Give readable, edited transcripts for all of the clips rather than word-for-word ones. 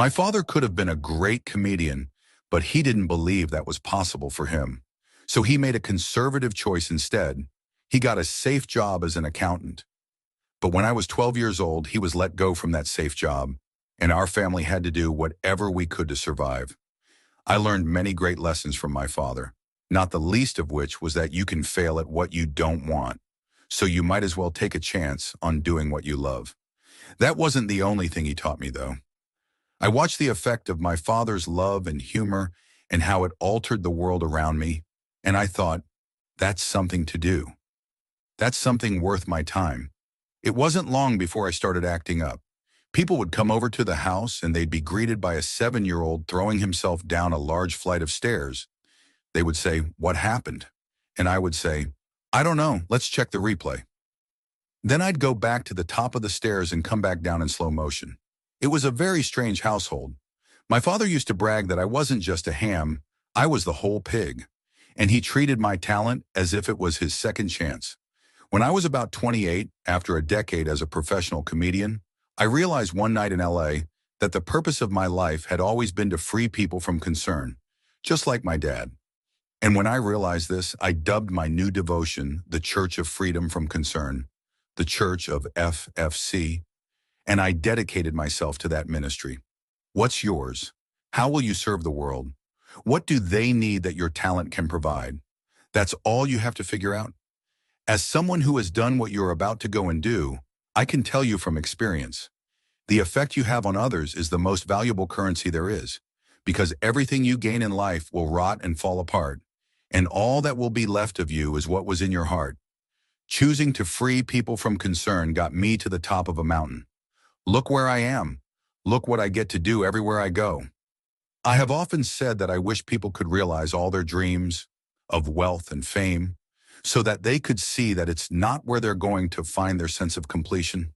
My father could have been a great comedian, but he didn't believe that was possible for him. So he made a conservative choice instead. He got a safe job as an accountant. But when I was 12 years old, he was let go from that safe job, and our family had to do whatever we could to survive. I learned many great lessons from my father, not the least of which was that you can fail at what you don't want. So you might as well take a chance on doing what you love. That wasn't the only thing he taught me, though. I watched the effect of my father's love and humor and how it altered the world around me, and I thought, that's something to do. That's something worth my time. It wasn't long before I started acting up. People would come over to the house and they'd be greeted by a 7-year-old throwing himself down a large flight of stairs. They would say, "What happened?" And I would say, "I don't know, let's check the replay." Then I'd go back to the top of the stairs and come back down in slow motion. It was a very strange household. My father used to brag that I wasn't just a ham, I was the whole pig. And he treated my talent as if it was his second chance. When I was about 28, after a decade as a professional comedian, I realized one night in LA that the purpose of my life had always been to free people from concern, just like my dad. And when I realized this, I dubbed my new devotion the Church of Freedom from Concern, the Church of FFC, and I dedicated myself to that ministry. What's yours? How will you serve the world? What do they need that your talent can provide? That's all you have to figure out. As someone who has done what you're about to go and do, I can tell you from experience, the effect you have on others is the most valuable currency there is, because everything you gain in life will rot and fall apart, and all that will be left of you is what was in your heart. Choosing to free people from concern got me to the top of a mountain. Look where I am. Look what I get to do everywhere I go. I have often said that I wish people could realize all their dreams of wealth and fame so that they could see that it's not where they're going to find their sense of completion.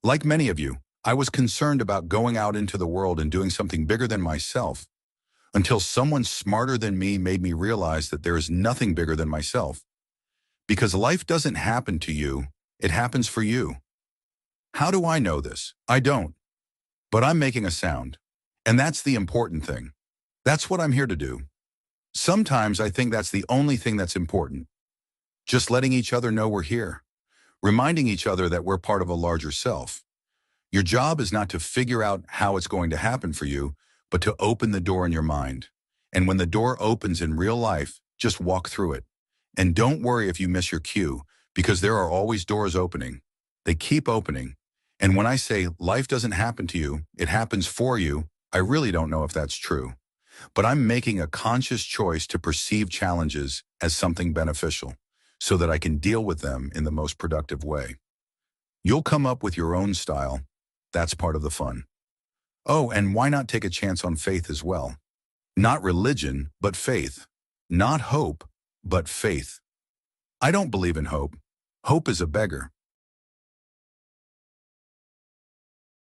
Like many of you, I was concerned about going out into the world and doing something bigger than myself until someone smarter than me made me realize that there is nothing bigger than myself. Because life doesn't happen to you, it happens for you. How do I know this? I don't. But I'm making a sound. And that's the important thing. That's what I'm here to do. Sometimes I think that's the only thing that's important. Just letting each other know we're here. Reminding each other that we're part of a larger self. Your job is not to figure out how it's going to happen for you, but to open the door in your mind. And when the door opens in real life, just walk through it. And don't worry if you miss your cue, because there are always doors opening. They keep opening. And when I say life doesn't happen to you, it happens for you, I really don't know if that's true. But I'm making a conscious choice to perceive challenges as something beneficial, so that I can deal with them in the most productive way. You'll come up with your own style. That's part of the fun. Oh, and why not take a chance on faith as well? Not religion, but faith. Not hope, but faith. I don't believe in hope. Hope is a beggar.